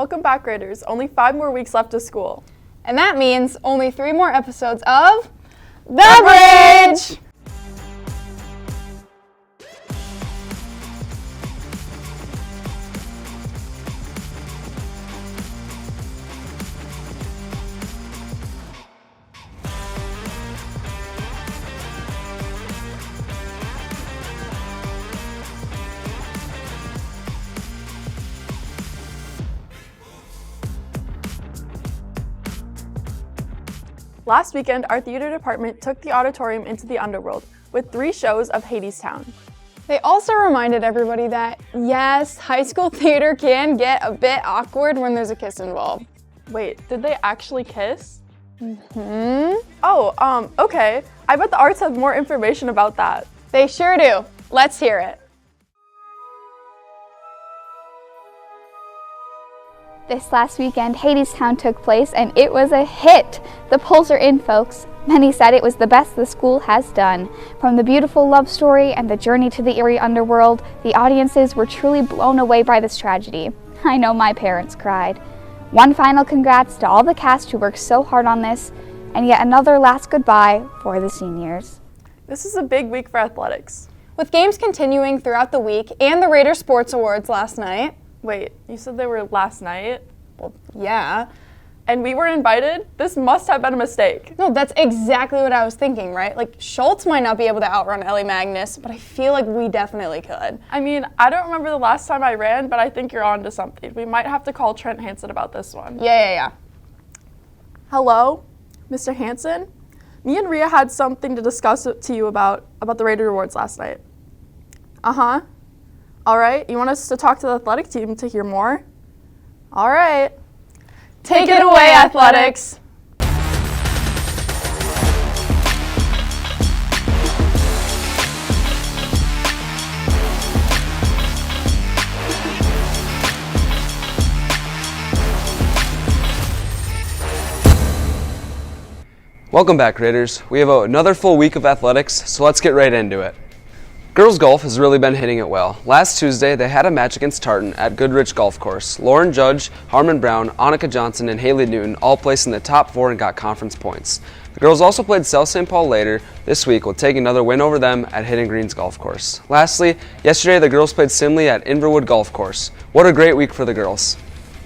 Welcome back, Raiders. Only 5 more weeks left of school. And that means only 3 more episodes of The Bridge! Last weekend, our theater department took the auditorium into the underworld with 3 shows of Hadestown. They also reminded everybody that, yes, high school theater can get a bit awkward when there's a kiss involved. Wait, did they actually kiss? Oh, okay. I bet the arts have more information about that. They sure do. Let's hear it. This last weekend, Hadestown took place and it was a hit. The polls are in, folks. Many said it was the best the school has done. From the beautiful love story and the journey to the eerie underworld, the audiences were truly blown away by this tragedy. I know my parents cried. One final congrats to all the cast who worked so hard on this, and yet another last goodbye for the seniors. This is a big week for athletics. With games continuing throughout the week and the Raider Sports Awards last night. Wait, you said they were last night? Well, yeah. And we were invited? This must have been a mistake. No, that's exactly what I was thinking, right? Like, Schultz might not be able to outrun Ellie Magnus, but I feel like we definitely could. I mean, I don't remember the last time I ran, but I think you're on to something. We might have to call Trent Hansen about this one. Yeah. Hello, Mr. Hansen? Me and Rhea had something to discuss to you about the Raider Awards last night. Uh-huh. All right, you want us to talk to the athletic team to hear more? All right. Take it away, athletics. Welcome back, Raiders. We have another full week of athletics, so let's get right into it. Girls golf has really been hitting it well. Last Tuesday, they had a match against Tartan at Goodrich Golf Course. Lauren Judge, Harmon Brown, Annika Johnson, and Haley Newton all placed in the top 4 and got conference points. The girls also played South St. Paul later this week, will take another win over them at Hidden Greens Golf Course. Lastly, yesterday the girls played Simley at Inverwood Golf Course. What a great week for the girls.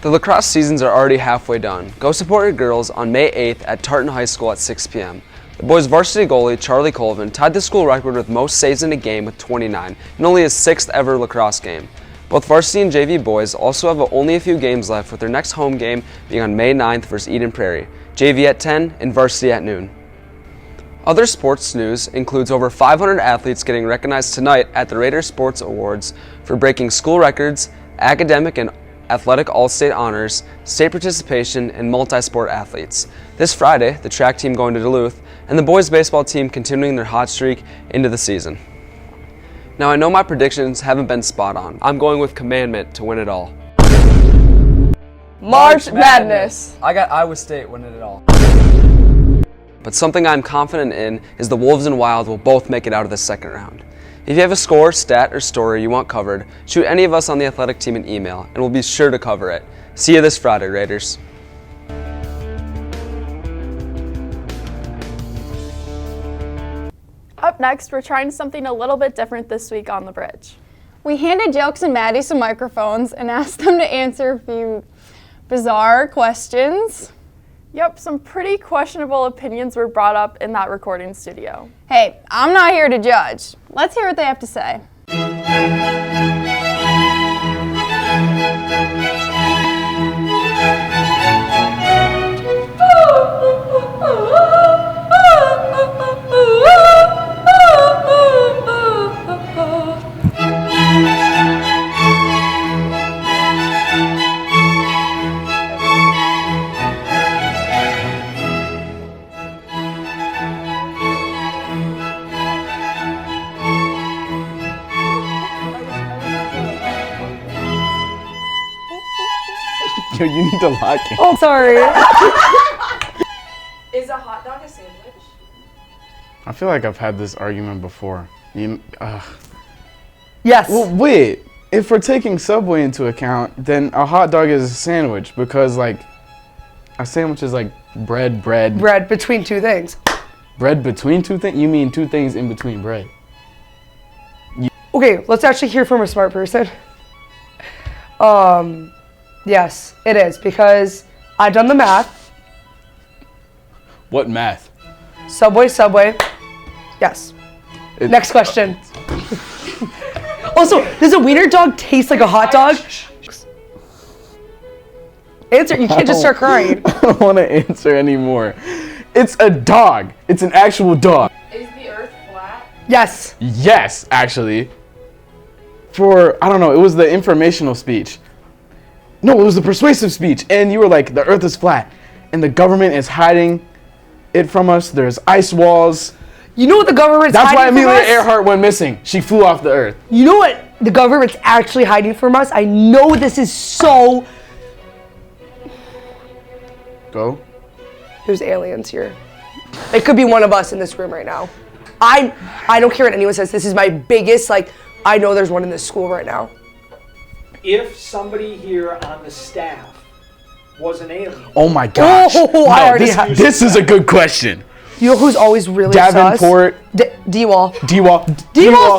The lacrosse seasons are already halfway done. Go support your girls on May 8th at Tartan High School at 6 p.m. The boys' varsity goalie, Charlie Colvin, tied the school record with most saves in a game with 29, and only his 6th ever lacrosse game. Both varsity and JV boys also have only a few games left, with their next home game being on May 9th versus Eden Prairie, JV at 10 and varsity at noon. Other sports news includes over 500 athletes getting recognized tonight at the Raider Sports Awards for breaking school records, academic and athletic all-state honors, state participation, and multi-sport athletes. This Friday, the track team going to Duluth, and the boys baseball team continuing their hot streak into the season. Now, I know my predictions haven't been spot on. I'm going with Commandment to win it all. March Madness. I got Iowa State winning it all. But something I'm confident in is the Wolves and Wild will both make it out of the second round. If you have a score, stat, or story you want covered, shoot any of us on the athletic team an email, and we'll be sure to cover it. See you this Friday, Raiders. Up next, we're trying something a little bit different this week on The Bridge. We handed Jelks and Maddie some microphones and asked them to answer a few bizarre questions. Yep, some pretty questionable opinions were brought up in that recording studio. Hey, I'm not here to judge. Let's hear what they have to say. Yo, you need to lock it. Oh, sorry. Is a hot dog a sandwich? I feel like I've had this argument before. Yes. Well, wait. if we're taking Subway into account, then a hot dog is a sandwich because like a sandwich is like bread. Bread between two things. Bread between two things? You mean two things in between bread? Okay, let's actually hear from a smart person. Yes, it is because I've done the math. What math? Subway. Yes. Next question. Also, does a wiener dog taste like a hot dog? Answer. You can't just start crying. I don't want to answer anymore. It's a dog. It's an actual dog. Is the earth flat? Yes. Yes, actually. I don't know, it was the informational speech. No, it was the persuasive speech. And you were like, the earth is flat. And the government is hiding it from us. There's ice walls. You know what the government's That's why hiding from Amelia us? Earhart went missing. She flew off the earth. You know what the government's actually hiding from us? I know this is so... Go. There's aliens here. It could be one of us in this room right now. I don't care what anyone says. This is my biggest, like, I know there's one in this school right now. If somebody here on the staff was an alien, Oh my gosh. Oh, I already have. This is a good question. You know who's always really Davenport. sus? D-Wall. D-Wall.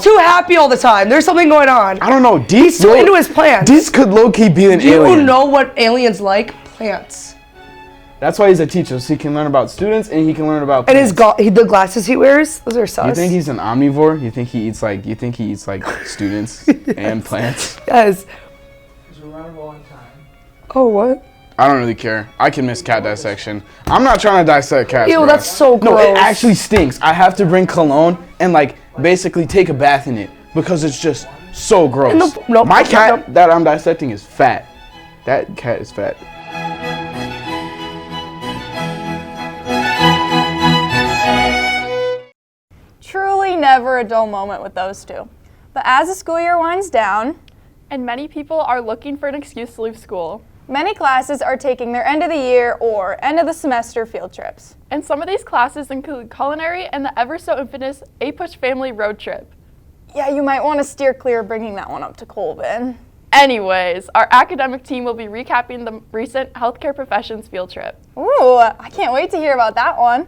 Too happy all the time. There's something going on. I don't know. He's too into his plants. This could low-key be an Do you alien. know what aliens like? Plants. That's why he's a teacher, so he can learn about students and he can learn about And plants. the glasses he wears, those are sus. You think he's an omnivore? You think he eats like students and plants? Yes. because we're running low on time. Oh, what? I don't really care. I can miss cat dissection. I'm not trying to dissect cats. Ew, bro. that's so No, gross. it actually stinks. I have to bring cologne and like basically take a bath in it because it's just so gross. My cat that I'm dissecting is fat. That cat is fat. Truly never a dull moment with those two. But as the school year winds down, And many people are looking for an excuse to leave school. many classes are taking their end of the year or end of the semester field trips. And some of these classes include culinary and the ever so infamous A-Push family road trip. Yeah, you might want to steer clear of bringing that one up to Colvin. Anyways, our academic team will be recapping the recent healthcare professions field trip. Ooh, I can't wait to hear about that one.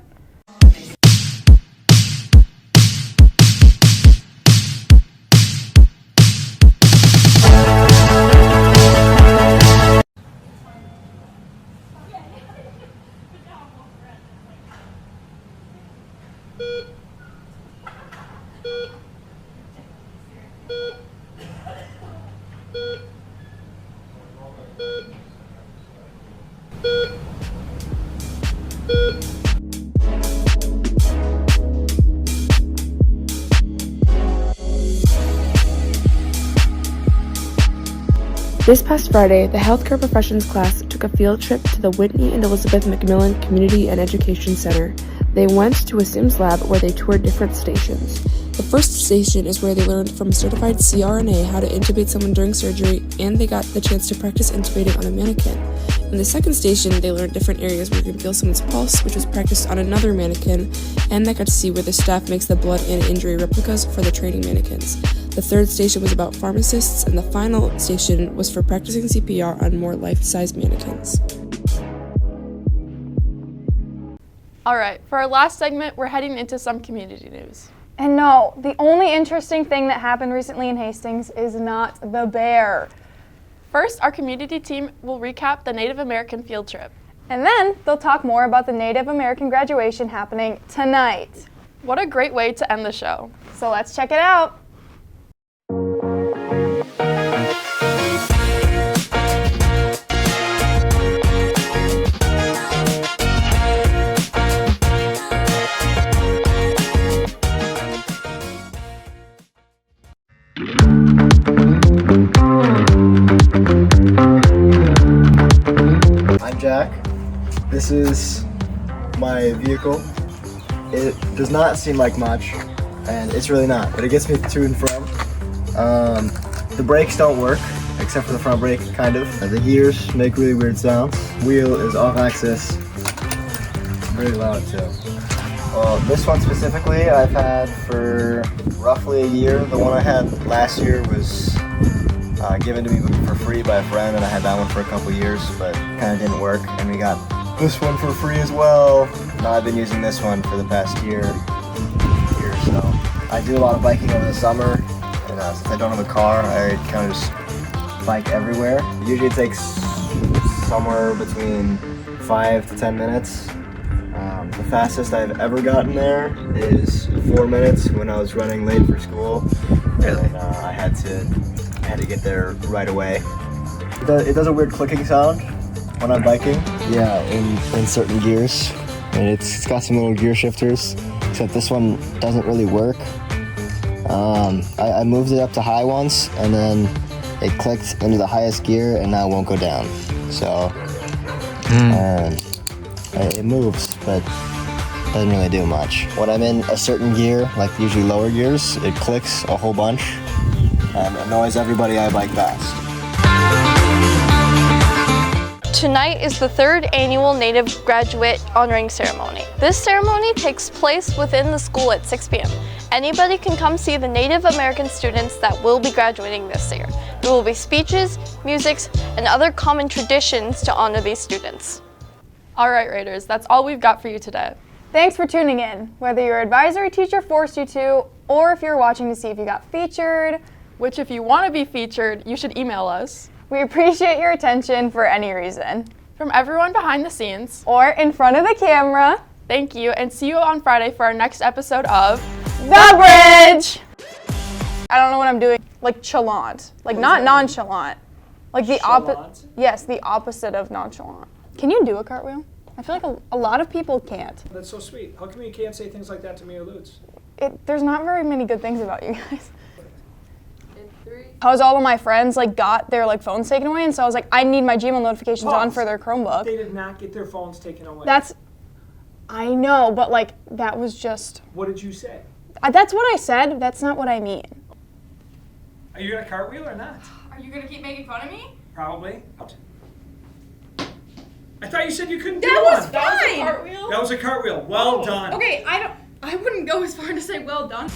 This past Friday, the Healthcare Professions class took a field trip to the Whitney and Elizabeth McMillan Community and Education Center. They went to a Sims lab where they toured different stations. The first station is where they learned from a certified CRNA how to intubate someone during surgery, and they got the chance to practice intubating on a mannequin. In the second station, they learned different areas where you can feel someone's pulse, which was practiced on another mannequin, and they got to see where the staff makes the blood and injury replicas for the training mannequins. The third station was about pharmacists, and the final station was for practicing CPR on more life-size mannequins. All right, for our last segment, we're heading into some community news. And no, the only interesting thing that happened recently in Hastings is not the bear. First, our community team will recap the Native American field trip. And then they'll talk more about the Native American graduation happening tonight. What a great way to end the show. So let's check it out. I'm Jack. This is my vehicle. It does not seem like much, and it's really not, but it gets me to and from. The brakes don't work, except for the front brake, kind of. The gears make really weird sounds. Wheel is off axis. Really loud too. This one specifically I've had for roughly a year. The one I had last year was given to me for free by a friend, and I had that one for a couple years, but kind of didn't work. And we got this one for free as well. Now I've been using this one for the past year or so. I do a lot of biking over the summer, and since I don't have a car, I kind of just bike everywhere. Usually it takes somewhere between 5 to 10 minutes. The fastest I've ever gotten there is 4 minutes when I was running late for school. Really? And, I had to get there right away. It does a weird clicking sound when I'm biking. Yeah, in certain gears. And it's got some little gear shifters, except this one doesn't really work. I moved it up to high once, and then it clicked into the highest gear, and now it won't go down. So, it moves, but doesn't really do much. When I'm in a certain gear, like usually lower gears, it clicks a whole bunch and annoys everybody I bike past. Tonight is the third annual Native Graduate Honoring Ceremony. This ceremony takes place within the school at 6 p.m. Anybody can come see the Native American students that will be graduating this year. There will be speeches, music, and other common traditions to honor these students. All right, Raiders, that's all we've got for you today. Thanks for tuning in. Whether your advisory teacher forced you to, or if you're watching to see if you got featured, Which, if you want to be featured, you should email us. we appreciate your attention for any reason. From everyone behind the scenes, Or in front of the camera, thank you, and see you on Friday for our next episode of The Bridge! I don't know what I'm doing. Like chalant. Like not nonchalant. Like the opposite. Yes, the opposite of nonchalant. Can you do a cartwheel? I feel like a lot of people can't. That's so sweet. How come you can't say things like that to me or Lutz? There's not very many good things about you guys. How's all of my friends like got their like phones taken away, and so I was like, I need my Gmail notifications on for their Chromebook. They did not get their phones taken away. I know, but like that was just. What did you say? That's what I said. That's not what I mean. Are you gonna cartwheel or not? Are you going to keep making fun of me? Probably. I thought you said you couldn't do That one. was fine! That was a cartwheel. Well done. Okay, I wouldn't go as far to say well done.